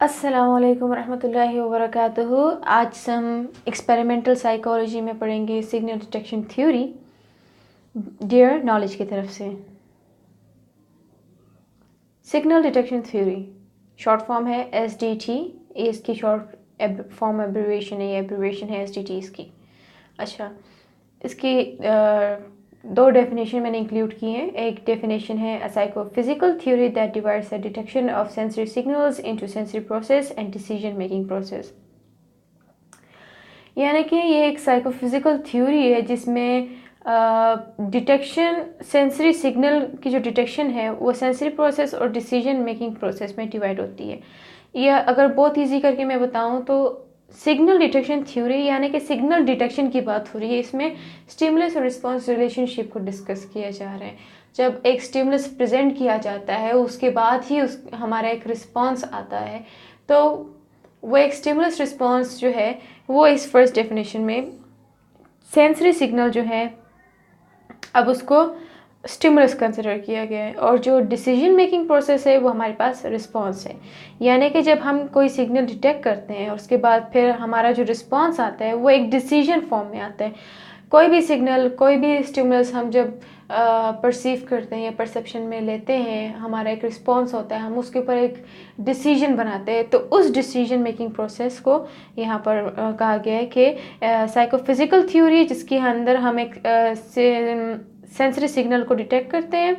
अस्सलामुअलैकुम रहमतुल्लाहि व बरकातुहू। आज हम एक्सपेरिमेंटल साइकोलॉजी में पढ़ेंगे signal detection theory dear knowledge की तरफ से। Signal detection theory short form है SDT। ये इसकी शॉर्ट फॉर्म एब्रीविएशन है, ये एब्रीविएशन है SDT इसकी। अच्छा, इसकी दो डेफिनेशन मैंने इंक्लूड की हैं। एक डेफिनेशन है a psychophysical theory that divides the detection of sensory signals into sensory process and decision making process. यानी कि ये एक साइकोफिजिकल थ्योरी है जिसमें डिटेक्शन सेंसरी सिग्नल की जो डिटेक्शन है वो सेंसरी प्रोसेस और डिसीजन मेकिंग प्रोसेस में डिवाइड होती है। यह अगर बहुत इजी करके मैं बताऊं तो सिग्नल डिटेक्शन थ्योरी यानी कि सिग्नल डिटेक्शन की बात हो रही है। इसमें स्टिमुलस और रिस्पॉन्स रिलेशनशिप को डिस्कस किया जा रहा है। जब एक स्टिमुलस प्रेजेंट किया जाता है उसके बाद ही हमारा एक रिस्पॉन्स आता है, तो वो एक स्टिमुलस रिस्पॉन्स जो है वो इस फर्स्ट डेफिनेशन में सेंसरी सिग्नल जो है अब उसको स्टिमुलस कंसिडर किया गया है, और जो डिसीजन मेकिंग प्रोसेस है वो हमारे पास रिस्पॉन्स है। यानी कि जब हम कोई सिग्नल डिटेक्ट करते हैं और उसके बाद फिर हमारा जो रिस्पॉन्स आता है वो एक डिसीजन फॉर्म में आता है। कोई भी सिग्नल, कोई भी स्टिमुलस हम जब परसीव करते हैं या परसेप्शन में लेते हैं, हमारा एक रिस्पॉन्स होता है, हम उसके ऊपर एक डिसीजन बनाते हैं। तो उस डिसीजन मेकिंग प्रोसेस को यहाँ पर कहा गया है कि साइकोफिजिकल थ्योरी जिसके अंदर हम एक सेंसरी सिग्नल को डिटेक्ट करते हैं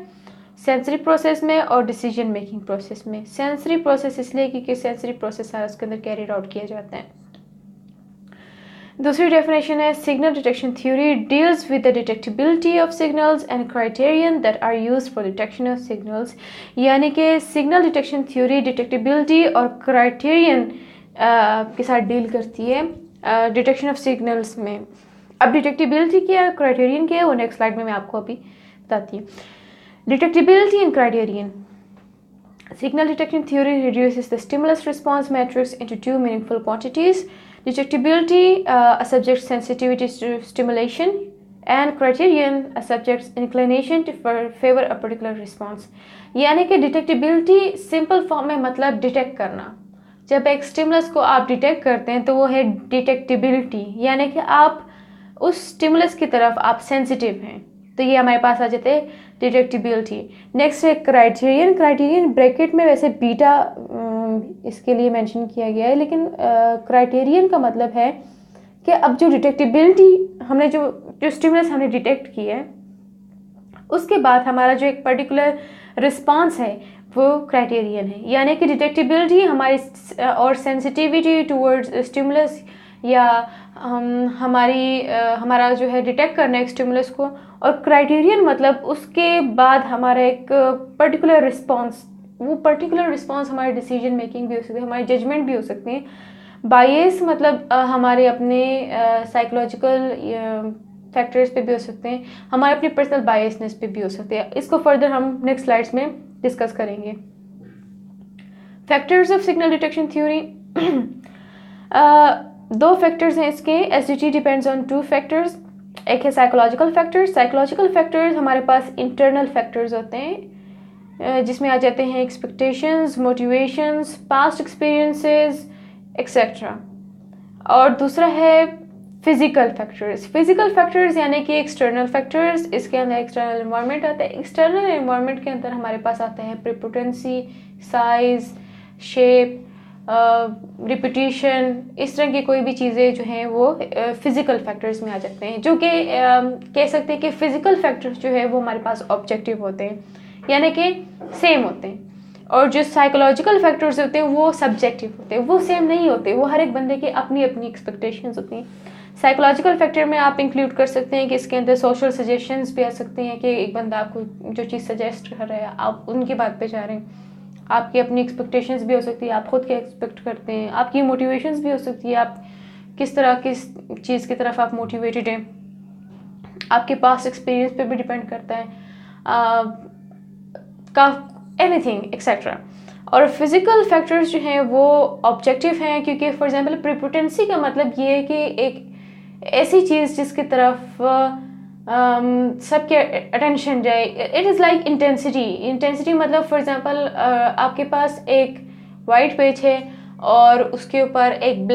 सेंसरी प्रोसेस में और डिसीजन मेकिंग प्रोसेस में। सेंसरी प्रोसेस इसलिए क्योंकि सेंसरी प्रोसेस सारा उसके अंदर कैरिड आउट किया जाता है। दूसरी डेफिनेशन है signal detection theory deals with the detectability of signals and criterion that are used for detection of signals. यानी कि सिग्नल डिटेक्शन थ्योरी डिटेक्टिबिलिटी और क्राइटेरियन के साथ डील करती है डिटेक्शन ऑफ सिग्नल्स में। अब डिटेक्टिबिलिटी क्या है, क्राइटेरियन क्या है, वो नेक्स्ट स्लाइड में मैं आपको अभी बताती हूँ। Detectability and criterion. Signal detection theory reduces the stimulus-response matrix into two meaningful quantities: detectability, a subject's sensitivity to stimulation, and criterion, a subject's inclination to favor a particular response. यानी कि डिटेक्टिबिलिटी simple form में मतलब detect करना। जब एक stimulus को आप detect करते हैं तो वो है डिटेक्टिबिलिटी, यानी कि आप उस स्टिमुलस की तरफ आप सेंसिटिव हैं, तो ये हमारे पास आ जाते हैं डिटेक्टिबिलिटी। नेक्स्ट है क्राइटेरियन। क्राइटेरियन ब्रैकेट में वैसे बीटा इसके लिए मेंशन किया गया है, लेकिन क्राइटेरियन का मतलब है कि अब जो डिटेक्टिबिलिटी हमने जो स्टिमुलस हमने डिटेक्ट की है उसके बाद हमारा जो एक पर्टिकुलर रिस्पांस है वो क्राइटेरियन है। यानी कि डिटेक्टिबिलिटी हमारी और सेंसिटिविटी टूवर्ड्स स्टिमुलस या हमारा जो है डिटेक्ट करना है स्टिमुलस को, और क्राइटेरियन मतलब उसके बाद हमारा एक पर्टिकुलर रिस्पांस। वो पर्टिकुलर रिस्पांस हमारे डिसीजन मेकिंग भी हो सकती है, हमारी जजमेंट भी हो सकती है। बायस मतलब हमारे अपने साइकोलॉजिकल फैक्टर्स पे भी हो सकते हैं, हमारे अपनी पर्सनल बायसनेस पे भी हो सकते हैं। इसको फर्दर हम नेक्स्ट स्लाइड्स में डिस्कस करेंगे। Factors of signal detection theory. दो फैक्टर्स हैं इसके। SDT depends on two factors. एक है साइकोलॉजिकल फैक्टर्स। साइकोलॉजिकल फैक्टर्स हमारे पास इंटरनल फैक्टर्स होते हैं जिसमें आ जाते हैं expectations, motivations, past experiences etcetera. और दूसरा है फिजिकल फैक्टर्स। फिजिकल फैक्टर्स यानी कि एक्सटर्नल फैक्टर्स। इसके अंदर एक्सटर्नल एनवायरनमेंट आता है। एक्सटर्नल एनवायरनमेंट के अंदर हमारे पास आता है प्रेपोटेंसी, साइज, शेप, रिपीटिशन, इस तरह की कोई भी चीज़ें जो हैं वो फिजिकल फैक्टर्स में आ जाते हैं, जो कि कह सकते हैं कि फिजिकल फैक्टर्स जो है वो हमारे पास ऑब्जेक्टिव होते हैं, यानी कि सेम होते हैं। और जो साइकोलॉजिकल फैक्टर्स होते हैं वो सब्जेक्टिव होते हैं, वो सेम नहीं होते, वो हर एक बंदे की अपनी अपनी एक्सपेक्टेशंस होती हैं। साइकोलॉजिकल फैक्टर में आप इंक्लूड कर सकते हैं कि इसके अंदर सोशल सजेशंस भी आ सकते हैं कि एक बंदा आपको जो चीज़ सजेस्ट कर रहा है आप उनकी बात पे जा रहे हैं। आपकी अपनी एक्सपेक्टेशंस भी हो सकती है, आप खुद क्या एक्सपेक्ट करते हैं, आपकी मोटिवेशंस भी हो सकती है, आप किस चीज़ की तरफ आप मोटिवेटेड हैं, आपके पास्ट एक्सपीरियंस पे भी डिपेंड करता है, का एनीथिंग एक्सेट्रा। और फिजिकल फैक्टर्स जो हैं वो ऑब्जेक्टिव हैं, क्योंकि फॉर एग्जांपल प्रेपोटेंसी का मतलब ये है कि एक ऐसी चीज़ जिसकी तरफ सबके अटेंशन जाए। It is like intensity. Intensity मतलब फॉर एग्जांपल आपके पास एक वाइट पेज है और उसके ऊपर एक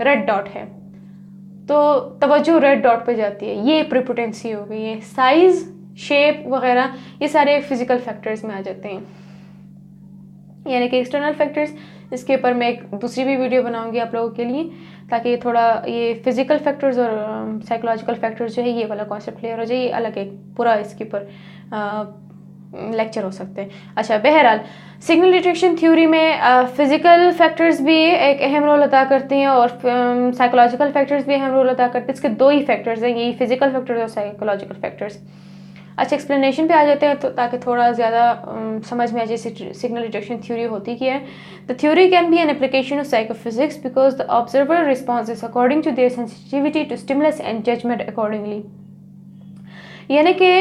रेड डॉट है, तो तवज्जो रेड डॉट पे जाती है, ये प्रीपोटेंसी हो गई है। साइज, शेप वगैरह ये सारे फिजिकल फैक्टर्स में आ जाते हैं, यानी कि एक्सटर्नल फैक्टर्स। इसके ऊपर मैं एक दूसरी भी वीडियो बनाऊंगी आप लोगों के लिए, ताकि थोड़ा ये फिजिकल फैक्टर्स और साइकोलॉजिकल फैक्टर्स जो है ये वाला कॉन्सेप्ट क्लियर हो जाए। ये अलग एक पूरा इसके ऊपर लेक्चर हो सकते हैं। अच्छा, बहरहाल सिग्नल डिटेक्शन थ्योरी में फिजिकल फैक्टर्स भी एक अहम रोल अदा करते हैं और साइकोलॉजिकल फैक्टर्स भी अहम रोल अदा करते हैं। इसके दो ही फैक्टर्स हैं, यही फिजिकल फैक्टर्स और साइकोलॉजिकल फैक्टर्स। अच्छा, एक्सप्लेनेशन पे आ जाते हैं, तो ताकि थोड़ा ज़्यादा समझ में आ जाए सिग्नल डिटेक्शन थ्योरी होती क्या है। The theory can be an application of psychophysics because the observer responses according to their sensitivity to stimulus and judgement accordingly. यानी कि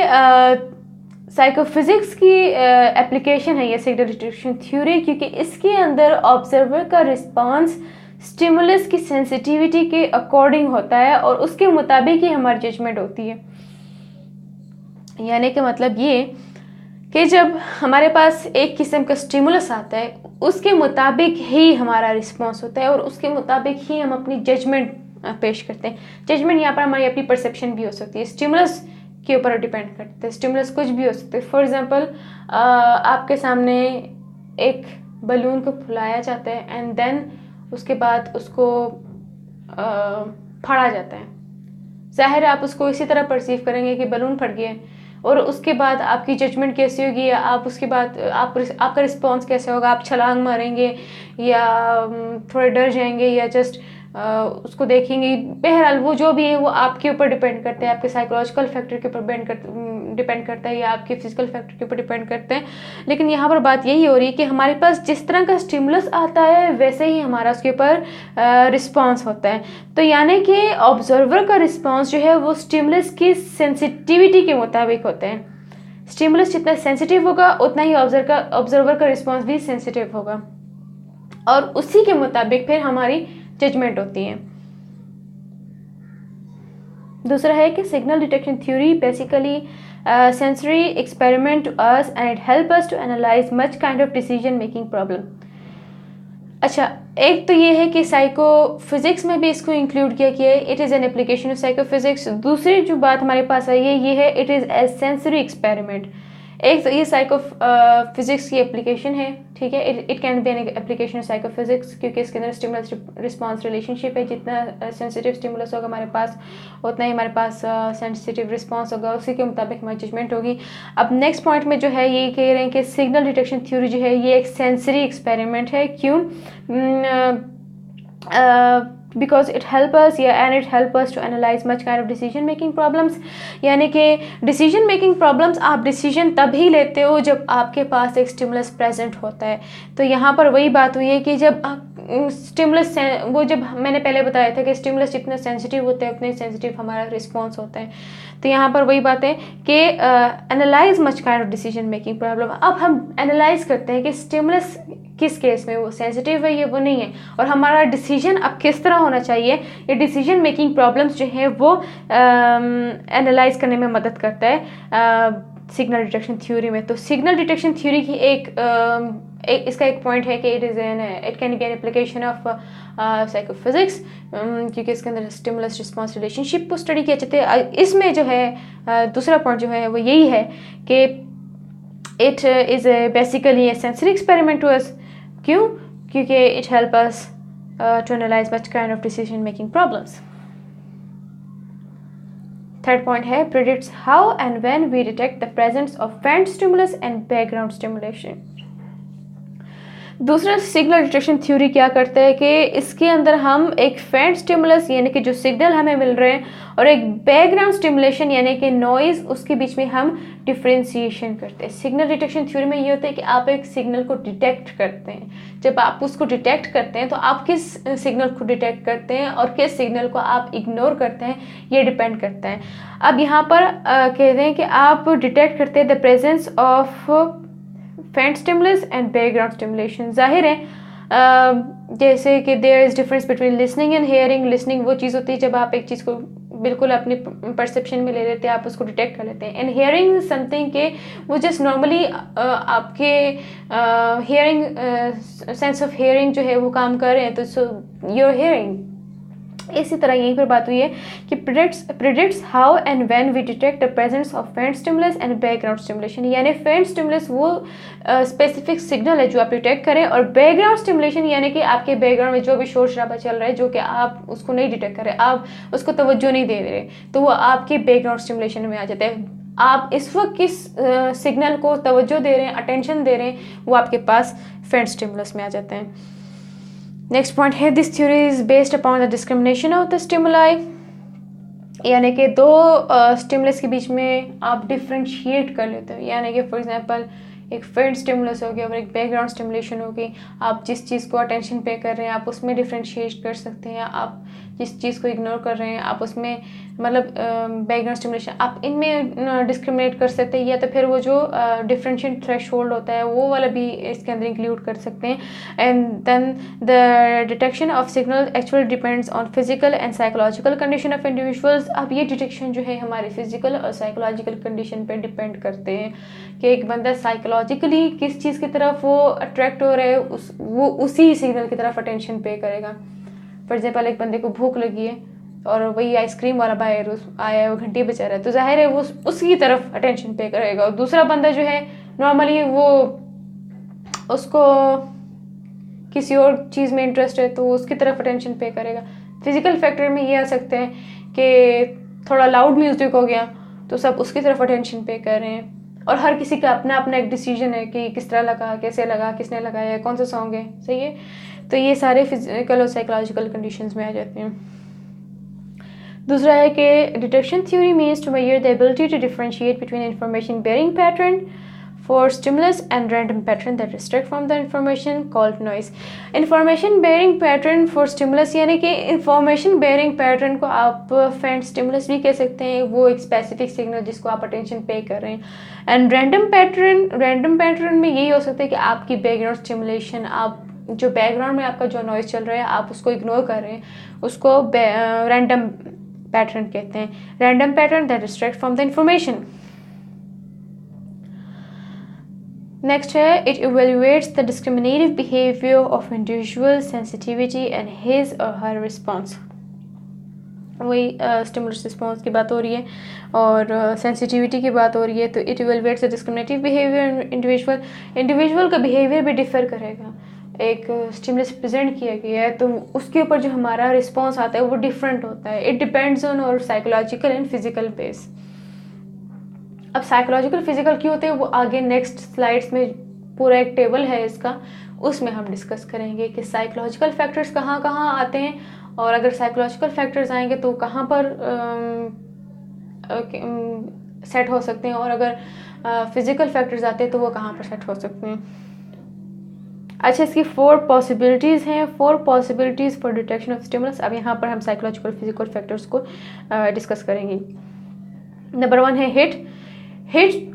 साइकोफिजिक्स की एप्लीकेशन है ये सिग्नल डिटेक्शन थ्योरी, क्योंकि इसके अंदर ऑब्जर्वर का रिस्पांस स्टिमुलस की सेंसिटिविटी के अकॉर्डिंग होता है और उसके मुताबिक ही हमारी जजमेंट होती है। यानी कि मतलब ये कि जब हमारे पास एक किस्म का स्टिमुलस आता है उसके मुताबिक ही हमारा रिस्पांस होता है और उसके मुताबिक ही हम अपनी जजमेंट पेश करते हैं। जजमेंट यहाँ पर हमारी अपनी परसेप्शन भी हो सकती है, स्टिमुलस के ऊपर डिपेंड करते हैं। स्टिमुलस कुछ भी हो सकते हैं। फॉर एग्जांपल आपके सामने एक बलून को फुलाया जाता है एंड देन उसके बाद उसको फाड़ा जाता है। जाहिर है आप उसको इसी तरह परसीव करेंगे कि बलून फट गया है, और उसके बाद आपकी जजमेंट कैसी होगी, या आप उसके बाद आपका रिस्पॉन्स कैसे होगा। आप छलांग मारेंगे या थोड़े डर जाएंगे या जस्ट उसको देखेंगे। बहरहाल वो जो भी है वो आपके ऊपर डिपेंड करते हैं, आपके साइकोलॉजिकल फैक्टर के ऊपर डिपेंड करता है या आपके फिजिकल फैक्टर के ऊपर डिपेंड करते हैं। लेकिन यहाँ पर बात यही हो रही है कि हमारे पास जिस तरह का स्टिमुलस आता है वैसे ही हमारा उसके ऊपर रिस्पॉन्स होता है। तो यानी कि ऑब्जर्वर का रिस्पॉन्स जो है वो स्टिमुलस की सेंसिटिविटी के मुताबिक होता है। स्टिमुलस जितना सेंसिटिव होगा उतना ही ऑब्जर्वर का रिस्पॉन्स भी सेंसिटिव होगा और उसी के मुताबिक फिर हमारी जजमेंट होती है। दूसरा है कि signal detection theory basically sensory experiment to us and it help us to analyse much kind of decision making problem. अच्छा, एक तो ये है कि साइकोफिजिक्स में भी इसको इंक्लूड किया गया है, it is an application of psychophysics. दूसरी जो बात हमारे पास आई है ये है it is a sensory experiment. एक तो ये साइकोफिजिक्स की एप्लीकेशन है, ठीक है। It can be an application of psychophysics क्योंकि इसके अंदर स्टिमुलस रिस्पांस रिलेशनशिप है। जितना सेंसिटिव स्टिमुलस होगा हमारे पास उतना ही हमारे पास सेंसिटिव रिस्पांस होगा, उसी के मुताबिक हमारी जजमेंट होगी। अब नेक्स्ट पॉइंट में जो है ये कह रहे हैं कि सिग्नल डिटेक्शन थ्योरी जो है ये एक सेंसरी एक्सपेरिमेंट है। क्यों? because it help us and it help us to analyze much kind of decision making problems। यानी कि decision making problems आप decision तब ही लेते हो जब आपके पास एक stimulus present होता है। तो यहाँ पर वही बात हुई है कि जब स्टिमुलस, वो जब मैंने पहले बताया था कि स्टिमुलस जितना सेंसिटिव होता है उतने सेंसिटिव हमारा रिस्पॉन्स होता है। तो यहाँ पर वही बात है कि analyse much kind of decision making problem. अब हम एनालाइज करते हैं कि स्टिमुलस किस केस में वो सेंसिटिव है या वो नहीं है, और हमारा डिसीजन अब किस तरह होना चाहिए। ये डिसीजन मेकिंग प्रॉब्लम्स जो है वो एनालाइज करने में मदद करता है सिग्नल डिटेक्शन थ्योरी में। तो सिग्नल डिटेक्शन थ्योरी की इसका एक पॉइंट है कि it can be an application of psychophysics क्योंकि इसके अंदर स्टिमुलस रिस्पॉन्स रिलेशनशिप को स्टडी किया जाता है। इसमें जो है दूसरा पॉइंट जो है वो यही है कि it is basically a sensory experiment to us. क्यों? क्योंकि it help us to analyse much kind of decision making problems. Third point है predicts how and when we detect the presence of faint stimulus and background stimulation. दूसरा signal detection theory क्या करता है कि इसके अंदर हम एक फेंट स्टिमुलस यानी कि जो सिग्नल हमें मिल रहे हैं और एक बैकग्राउंड स्टिमुलेशन यानी कि नॉइज, उसके बीच में हम डिफ्रेंशिएशन करते हैं। सिग्नल डिटेक्शन थ्योरी में ये होता है कि आप एक सिग्नल को डिटेक्ट करते हैं। जब आप उसको डिटेक्ट करते हैं तो आप किस सिग्नल को डिटेक्ट करते हैं और किस सिग्नल को आप इग्नोर करते हैं, ये डिपेंड करता है। अब यहाँ पर कह रहे हैं कि आप डिटेक्ट करते हैं the presence of faint stimulus and background stimulation. जाहिर है जैसे कि there is difference between listening and hearing. Listening वो चीज़ होती है जब आप एक चीज़ को बिल्कुल अपनी परसेप्शन में ले लेते हैं, आप उसको डिटेक्ट कर लेते हैं। एंड हियरिंग समथिंग के वो जस्ट नॉर्मली आपके हियरिंग सेंस ऑफ हियरिंग जो है वो काम कर रहे हैं, तो सो योर हियरिंग। इसी तरह यहीं पर बात हुई है कि predicts how and when we detect the presence of faint stimulus and background stimulation. यानी फेंट स्टिमुलस वो स्पेसिफिक सिग्नल है जो आप डिटेक्ट करें, और बैकग्राउंड स्टिमुलेशन यानी कि आपके बैकग्राउंड में जो भी शोर शराबा चल रहा है जो कि आप उसको नहीं डिटेक्ट कर रहे, आप उसको तवज्जो नहीं दे रहे, तो वो आपके बैकग्राउंड स्टिमुलेशन में आ जाता है। आप इस वक्त किस सिग्नल को तवज्जो दे रहे हैं, अटेंशन दे रहे हैं, वो आपके पास फेंट स्टिमुलस में आ जाते हैं। नेक्स्ट पॉइंट है this theory is based upon the discrimination of the stimuli. यानी कि दो स्टिमुलस के बीच में आप डिफ्रेंशिएट कर लेते हो। यानी कि फॉर एग्जांपल एक फेंट स्टिमुलस हो गया और एक बैकग्राउंड स्टिमुलेशन होगी। आप जिस चीज़ को अटेंशन पे कर रहे हैं आप उसमें डिफ्रेंशिएट कर सकते हैं, आप जिस चीज़ को इग्नोर कर रहे हैं आप उसमें मतलब बैकग्राउंड स्टिमुलेशन आप इनमें डिस्क्रिमिनेट कर सकते हैं, या तो फिर वो जो डिफरेंशिएट थ्रेशोल्ड होता है वो वाला भी इसके अंदर इंक्लूड कर सकते हैं। And then the detection of signal actually depends on physical and psychological condition of individuals. अब ये डिटेक्शन जो है हमारे फिजिकल और साइकोलॉजिकल कंडीशन पे डिपेंड करते हैं कि एक बंदा साइकोलॉजिकली किस चीज़ की तरफ वो अट्रैक्ट हो रहा है, वो उसी सिग्नल की तरफ अटेंशन पे करेगा। फॉर एग्जाम्पल एक बंदे को भूख लगी है और वही आइसक्रीम वाला बाहर आया है, वो घंटी बजा रहा है, तो जाहिर है वो उसकी तरफ अटेंशन पे करेगा। और दूसरा बंदा जो है नॉर्मली वो उसको किसी और चीज़ में इंटरेस्ट है तो उसकी तरफ अटेंशन पे करेगा। फिजिकल फैक्टर में ये आ सकते हैं कि थोड़ा लाउड म्यूजिक हो गया तो सब उसकी तरफ अटेंशन पे कर रहे हैं, और हर किसी का अपना अपना एक डिसीजन है कि किस तरह लगा, कैसे लगा, किसने लगाया, कौन सा सॉन्ग है, सही है। तो ये सारे फिजिकल और साइकोलॉजिकल कंडीशंस में आ जाते हैं। दूसरा है कि detection theory means to measure the ability to differentiate between information bearing pattern for stimulus and random pattern that extract from the information called noise. Information bearing pattern for stimulus यानी कि information bearing pattern को आप फेंट stimulus भी कह सकते हैं, वो एक स्पेसिफिक सिग्नल जिसको आप अटेंशन पे कर रहे हैं। एंड रैंडम पैटर्न में यही हो सकता है कि आपकी बैकग्राउंड स्टिमुलेशन, आप जो बैकग्राउंड में आपका जो नॉइज चल रहा है आप उसको इग्नोर कर रहे हैं, उसको रैंडम पैटर्न कहते हैं। Random pattern that distract from the information. Next है it evaluates the discriminative behaviour of individual sensitivity and his और हर रिस्पॉन्स। वही स्टिमुलस रिस्पॉन्स की बात हो रही है और सेंसिटिविटी की बात हो रही है। तो it evaluates the discriminative behaviour individual का बिहेवियर भी डिफर करेगा। एक स्टिमुलस प्रेजेंट किया गया है तो उसके ऊपर जो हमारा रिस्पॉन्स आता है वो डिफरेंट होता है। इट डिपेंड्स ऑन और साइकोलॉजिकल एंड फिजिकल बेस। अब साइकोलॉजिकल फिजिकल क्यों होते हैं वो आगे नेक्स्ट स्लाइड्स में पूरा एक टेबल है इसका, उसमें हम डिस्कस करेंगे कि साइकोलॉजिकल फैक्टर्स कहाँ कहाँ आते हैं, और अगर साइकोलॉजिकल फैक्टर्स आएंगे तो कहाँ पर सेट हो सकते हैं, और अगर फिजिकल फैक्टर्स आते हैं तो वो कहाँ पर सेट हो सकते हैं। अच्छा, इसकी 4 पॉसिबिलिटीज़ हैं, 4 possibilities for detection of stimulus. अब यहाँ पर हम साइकोलॉजिकल फिजिकल फैक्टर्स को डिस्कस करेंगे। नंबर 1 है हिट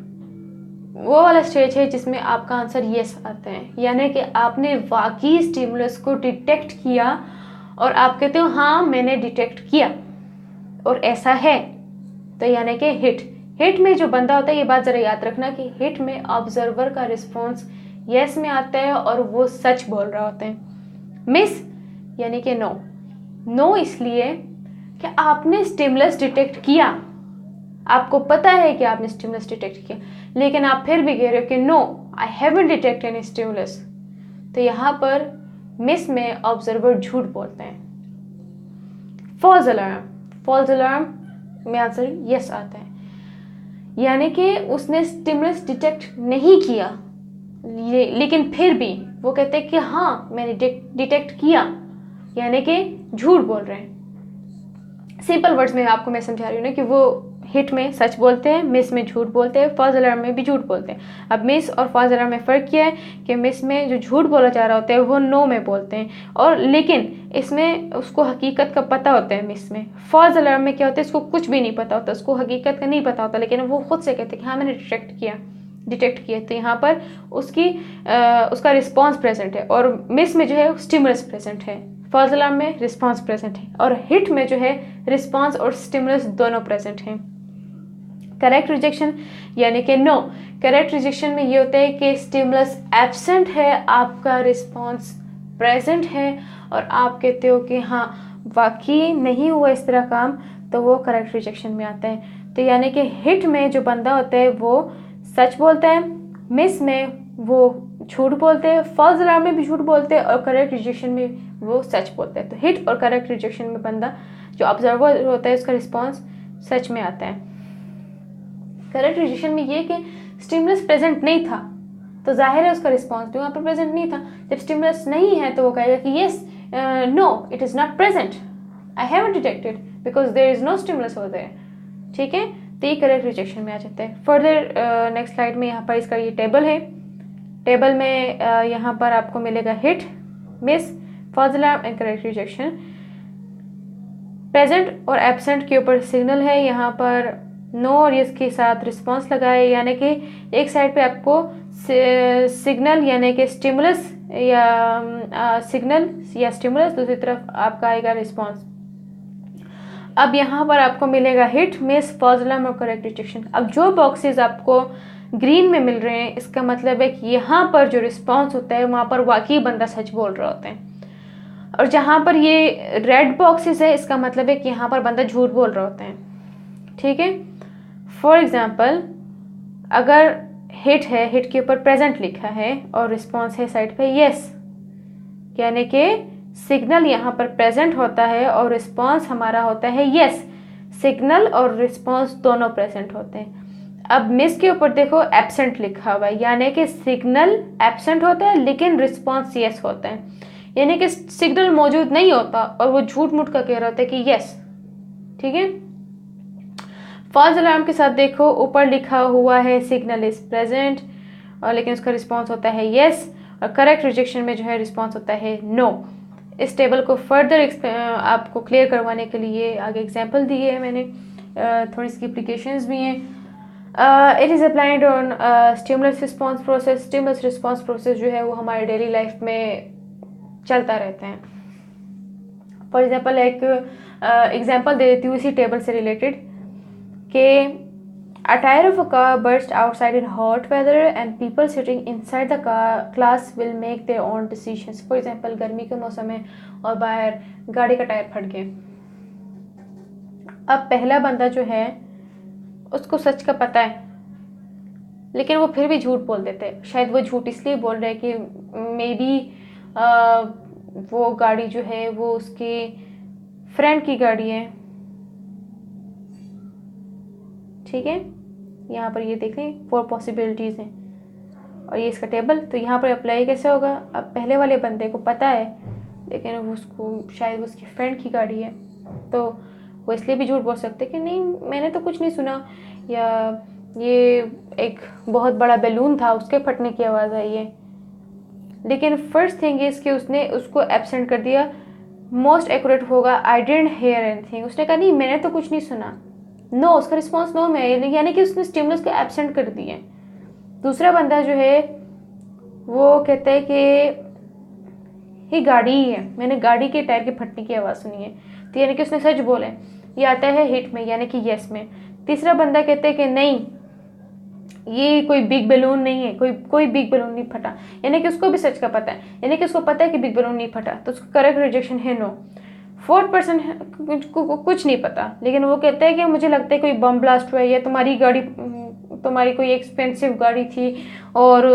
वो वाला स्टेज है जिसमें आपका आंसर यस आता है, यानी कि आपने वाकई स्टिमुलस को डिटेक्ट किया और आप कहते हो हाँ मैंने डिटेक्ट किया और ऐसा है, तो यानी कि हिट में जो बंदा होता है, ये बात ज़रा याद रखना कि हिट में ऑब्जर्वर का रिस्पॉन्स यस में आता है और वो सच बोल रहा होता है। मिस यानी कि नो इसलिए कि आपने स्टिमुलस डिटेक्ट किया, आपको पता है कि आपने स्टिमुलस डिटेक्ट किया, लेकिन आप फिर भी कह रहे हो कि no I haven't detect any stimulus, तो यहाँ पर मिस में ऑब्जर्वर झूठ बोलते हैं। फॉल्स अलार्म में आंसर यस आता है, यानी कि उसने स्टिमुलस डिटेक्ट नहीं किया लेकिन फिर भी वो कहते हैं कि हाँ मैंने डिटेक्ट किया, यानी कि झूठ बोल रहे हैं। सिंपल वर्ड्स में आपको मैं समझा रही हूँ ना कि वो हिट में सच बोलते हैं, मिस में झूठ बोलते हैं, फॉल्स अलार्म में भी झूठ बोलते हैं। अब मिस और फॉल्स अलार्म में फ़र्क क्या है कि मिस में जो झूठ बोला जा रहा होता है वो नो में बोलते हैं, और लेकिन इसमें उसको हकीकत का पता होता है। मिस में फॉल्स अलार्म में क्या होता है, इसको कुछ भी नहीं पता होता, उसको हकीकत का नहीं पता होता, लेकिन वो खुद से कहते हैं कि हाँ मैंने डिटेक्ट किया, तो यहाँ पर उसका रिस्पॉन्स प्रेजेंट है, और मिस में जो है स्टिमुलस प्रेजेंट है। फॉल्स अलार्म में रिस्पॉन्स प्रेजेंट है, और हिट में जो है रिस्पॉन्स और स्टिमुलस दोनों प्रेजेंट हैं। करेक्ट रिजेक्शन यानी कि नो। करेक्ट रिजेक्शन में ये होता है कि स्टिमुलस एब्सेंट है, आपका रिस्पॉन्स प्रेजेंट है, और आप कहते हो कि हाँ वाकई नहीं हुआ इस तरह काम, तो वो करेक्ट रिजेक्शन में आता है। तो यानी कि हिट में जो बंदा होता है वो सच बोलता है, मिस में वो झूठ बोलते हैं, फॉल्स अलार्म में भी झूठ बोलते हैं, और करेक्ट रिजेक्शन में वो सच बोलते हैं। तो हिट और करेक्ट रिजेक्शन में बंदा जो ऑब्जर्वर होता है उसका रिस्पॉन्स सच में आता है। करेक्ट रिजेक्शन में ये कि स्टिमुलस प्रेजेंट नहीं था, तो जाहिर है उसका रिस्पॉन्स भी वहाँ पर प्रेजेंट नहीं था। जब स्टिमुलस नहीं है तो वो कहेगा कि yes, no it is not present, I haven't detected because there is no stimulus over there. ठीक है, तो ये करेक्ट रिजेक्शन में आ जाता है। फर्दर नेक्स्ट स्लाइड में यहाँ पर इसका ये टेबल है। टेबल में यहाँ पर आपको मिलेगा hit, miss, false alarm and correct rejection. Present और एब्सेंट के ऊपर सिग्नल है, यहाँ पर नो और यस के साथ रिस्पॉन्स लगाए, यानी कि एक साइड पे आपको सिग्नल यानी कि स्टिमुलस या सिग्नल या स्टिमुलस, दूसरी तरफ आपका आएगा रिस्पॉन्स। अब यहाँ पर आपको मिलेगा हिट, मिस, फॉल्स अलार्म और करेक्ट रिजेक्शन। अब जो बॉक्सेस आपको ग्रीन में मिल रहे हैं इसका मतलब है कि यहाँ पर जो रिस्पॉन्स होता है वहाँ पर वाकई बंदा सच बोल रहा होता है, और जहाँ पर ये रेड बॉक्सेस है इसका मतलब है कि यहाँ पर बंदा झूठ बोल रहा होता है। ठीक है, फॉर एग्जाम्पल अगर हिट है, हिट के ऊपर प्रेजेंट लिखा है और रिस्पॉन्स है साइड पे यस, यानी कि सिग्नल यहाँ पर प्रेजेंट होता है और रिस्पॉन्स हमारा होता है यस, सिग्नल और रिस्पॉन्स दोनों प्रेजेंट होते हैं। अब मिस के ऊपर देखो एब्सेंट लिखा हुआ है, यानी कि सिग्नल एब्सेंट होता है लेकिन रिस्पॉन्स यस होता है, यानी कि सिग्नल मौजूद नहीं होता और वो झूठ मूठ का कह रहा होता है कि यस। ठीक है, फॉल्स अलार्म के साथ देखो ऊपर लिखा हुआ है सिग्नल इज प्रेजेंट और लेकिन उसका रिस्पॉन्स होता है यस, और करेक्ट रिजेक्शन में जो है रिस्पॉन्स होता है नो। इस टेबल को फर्दर आपको क्लियर करवाने के लिए आगे एग्जांपल दिए हैं मैंने, थोड़ी इसकी एप्लीकेशंस भी हैं। It is applied on stimulus response process. Stimulus response process जो है वो हमारे डेली लाइफ में चलता रहता है। फॉर एग्जांपल एक एग्जांपल दे देती हूँ इसी टेबल से रिलेटेड कि a tire of a car burst outside in hot weather and people sitting inside the class will make their own decisions. For example, गर्मी के मौसम में और बाहर गाड़ी का टायर फट गया। अब पहला बंदा जो है उसको सच का पता है लेकिन वो फिर भी झूठ बोल देते हैं। शायद वो झूठ इसलिए बोल रहे हैं कि मे बी वो गाड़ी जो है वो उसके फ्रेंड की गाड़ी है। ठीक है, यहाँ पर ये देख लें 4 पॉसिबिलिटीज़ हैं और ये इसका टेबल। तो यहाँ पर अप्लाई कैसे होगा, अब पहले वाले बंदे को पता है लेकिन उसको शायद उसकी फ्रेंड की गाड़ी है, तो वो इसलिए भी झूठ बोल सकते कि नहीं मैंने तो कुछ नहीं सुना, या ये एक बहुत बड़ा बैलून था उसके फटने की आवाज़ आई है। लेकिन फर्स्ट थिंग इज़ कि उसने उसको एब्सेंट कर दिया। मोस्ट एक्यूरेट होगा आई डिडंट हियर एनीथिंग, उसने कहा नहीं मैंने तो कुछ नहीं सुना, नो, उसका रिस्पॉन्स नो में है, यानी कि उसने स्टिमुलस को एब्सेंट कर दिए। दूसरा बंदा जो है वो कहता है कि ये गाड़ी ही है, मैंने गाड़ी के टायर के फटने की आवाज़ सुनी है, तो यानी कि उसने सच बोला है। ये आता है हिट में यानी कि यस में। तीसरा बंदा कहता है कि नहीं ये कोई बिग बैलून नहीं है, कोई बिग बैलून नहीं फटा, यानी कि उसको भी सच का पता है, यानी कि उसको पता है कि बिग बैलून नहीं फटा, तो उसका करेक्ट रिजेक्शन है नो। 4% को कुछ नहीं पता लेकिन वो कहता है कि मुझे लगता है कोई बम ब्लास्ट हुआ है या तुम्हारी कोई एक्सपेंसिव गाड़ी थी और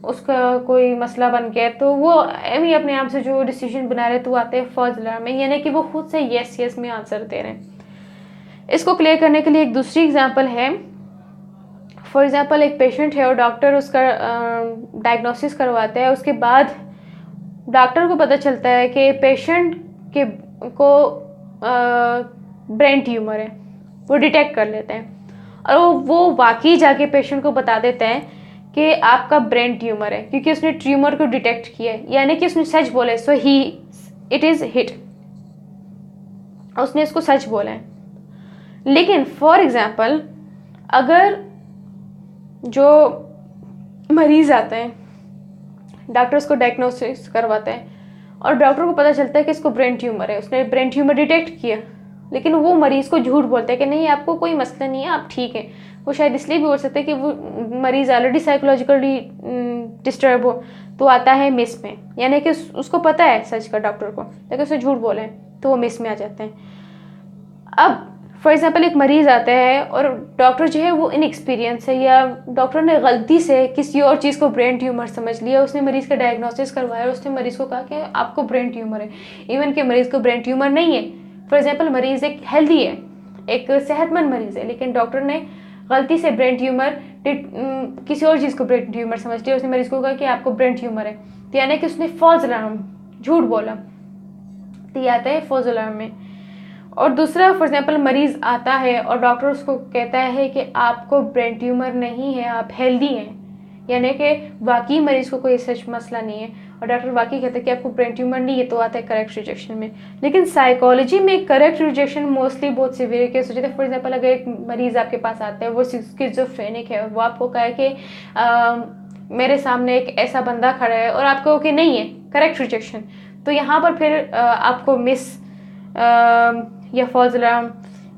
उसका कोई मसला बन गया, तो वो अभी अपने आप से जो डिसीजन बना रहे तो आते हैं फॉल्स अलार्म में, यानी कि वो खुद से यस यस में आंसर दे रहे हैं। इसको क्लियर करने के लिए एक दूसरी एग्जांपल है। फॉर एग्जांपल एक पेशेंट है और डॉक्टर उसका डायग्नोसिस करवाता है, उसके बाद डॉक्टर को पता चलता है कि पेशेंट के को ब्रेन ट्यूमर है, वो डिटेक्ट कर लेते हैं और वो वाकई जाके पेशेंट को बता देते हैं कि आपका ब्रेन ट्यूमर है, क्योंकि उसने ट्यूमर को डिटेक्ट किया है, यानी कि उसने सच बोला है। सो ही इट इज़ हिट, उसने इसको सच बोला है। लेकिन फॉर एग्जांपल अगर जो मरीज़ आता है डॉक्टर उसको डायग्नोसिस करवाता है और डॉक्टर को पता चलता है कि इसको ब्रेन ट्यूमर है, उसने ब्रेन ट्यूमर डिटेक्ट किया, लेकिन वो मरीज़ को झूठ बोलता है कि नहीं आपको कोई मसला नहीं है, आप ठीक हैं। वो शायद इसलिए भी बोल सकते हैं कि वो मरीज़ ऑलरेडी साइकोलॉजिकली डिस्टर्ब हो, तो आता है मिस में, यानी कि उसको पता है सच का डॉक्टर को, लेकिन उसे झूठ बोले तो वो मिस में आ जाते हैं। अब फॉर एग्जांपल एक मरीज़ आता है और डॉक्टर जो है वो इनएक्सपीरियंस है, या डॉक्टर ने गलती से किसी और चीज़ को ब्रेन ट्यूमर समझ लिया, उसने मरीज़ का डायग्नोसिस करवाया और उसने मरीज़ को कहा कि आपको ब्रेन ट्यूमर है, इवन कि मरीज़ को ब्रेन ट्यूमर नहीं है। फॉर एग्जांपल मरीज़ एक हेल्दी है, एक सेहतमंद मरीज़ है, लेकिन डॉक्टर ने गलती से ब्रेन ट्यूमर किसी और चीज़ को ब्रेन ट्यूमर समझ लिया, उसने मरीज़ को कहा कि आपको ब्रेन ट्यूमर है, तो यानी कि उसने फॉल्स अलार्म, झूठ बोला, तो ये आता है फॉल्स अलार्म में। और दूसरा फॉर एग्जांपल मरीज़ आता है और डॉक्टर उसको कहता है कि आपको ब्रेन ट्यूमर नहीं है, आप हेल्दी हैं, यानी कि वाकई मरीज़ को कोई सच मसला नहीं है, और डॉक्टर वाकई कहता है कि आपको ब्रेन ट्यूमर नहीं है, तो आता है करेक्ट रिजेक्शन में। लेकिन साइकोलॉजी में करेक्ट रिजेक्शन मोस्टली बहुत सीवियर केस हो जाता है। फॉर एग्जांपल अगर एक मरीज़ आपके पास आता है, वो स्किज़ोफ्रेनिक है और वो आपको कहे कि मेरे सामने एक ऐसा बंदा खड़ा है, और आपको कि नहीं है, करेक्ट रिजेक्शन, तो यहाँ पर फिर आपको मिस या फॉल्स अलार्म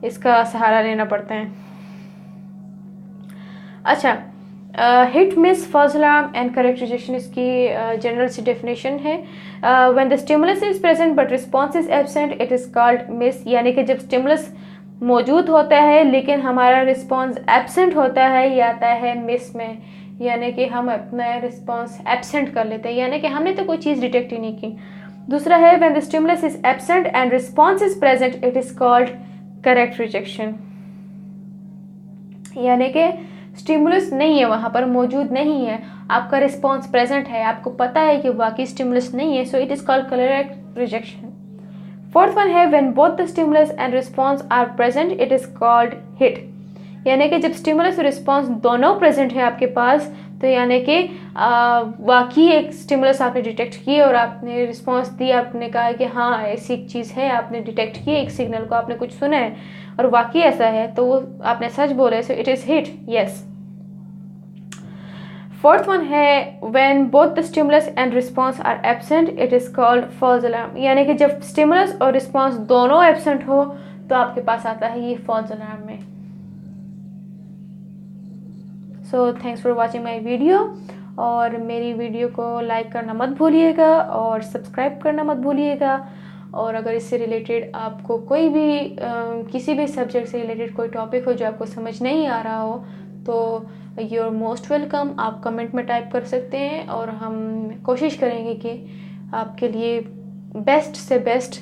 इसका सहारा लेना पड़ता है। अच्छा, hit miss false alarm and correct rejection इसकी जनरल सी डेफिनेशन है। When the stimulus is present but response is absent it is called miss, यानी कि जब स्टिमुलस मौजूद होता है लेकिन हमारा रिस्पॉन्स एब्सेंट होता है, ये आता है मिस में, यानी कि हम अपना रिस्पॉन्स एब्सेंट कर लेते हैं, यानी कि हमने तो कोई चीज़ डिटेक्ट ही नहीं की। दूसरा है when the stimulus is absent and response is present it is called correct rejection, यानी कि स्टिमुलस नहीं है, वहाँ पर मौजूद नहीं है, आपका रिस्पॉन्स प्रेजेंट है, आपको पता है कि वाकई स्टिमुलस नहीं है, so it is called correct rejection. Fourth one है when both the stimulus and response are present it is called hit, यानी कि जब स्टिमुलस और रिस्पॉन्स दोनों प्रेजेंट है आपके पास, तो यानी कि वाकई एक स्टिमुलस आपने डिटेक्ट किए और आपने रिस्पॉन्स दी, आपने कहा कि हाँ ऐसी एक चीज़ है, आपने डिटेक्ट किए एक सिग्नल को, आपने कुछ सुना है और वाकई ऐसा है, तो वो आपने सच बोला, so it is hit, yes. Fourth one है when both the stimulus and response are absent it is called false alarm, यानी कि जब स्टिमुलस और रिस्पॉन्स दोनों एब्सेंट हो तो आपके पास आता है ये फॉल्स अलार्म में। So thanks for watching my video, और मेरी वीडियो को लाइक करना मत भूलिएगा और सब्सक्राइब करना मत भूलिएगा। और अगर इससे रिलेटेड आपको कोई भी किसी भी सब्जेक्ट से रिलेटेड कोई टॉपिक हो जो आपको समझ नहीं आ रहा हो, तो यू आर मोस्ट वेलकम, आप कमेंट में टाइप कर सकते हैं और हम कोशिश करेंगे कि आपके लिए बेस्ट से बेस्ट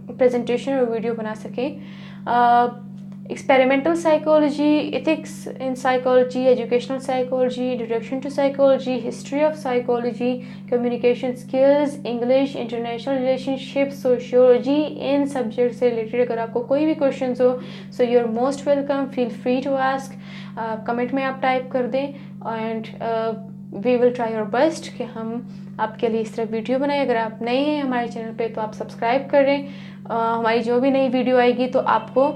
प्रेजेंटेशन और वीडियो बना सकें। experimental psychology, ethics in psychology, educational psychology, introduction to psychology, history of psychology, communication skills, English, international relationships, sociology, in subjects से related अगर आपको कोई भी questions हो, so you're most welcome, feel free to ask, comment में आप type कर दें, and we will try our best कि हम आपके लिए इस तरह वीडियो बनाए। अगर आप नए हैं हमारे चैनल पे तो आप सब्सक्राइब करें, हमारी जो भी नई वीडियो आएगी तो आपको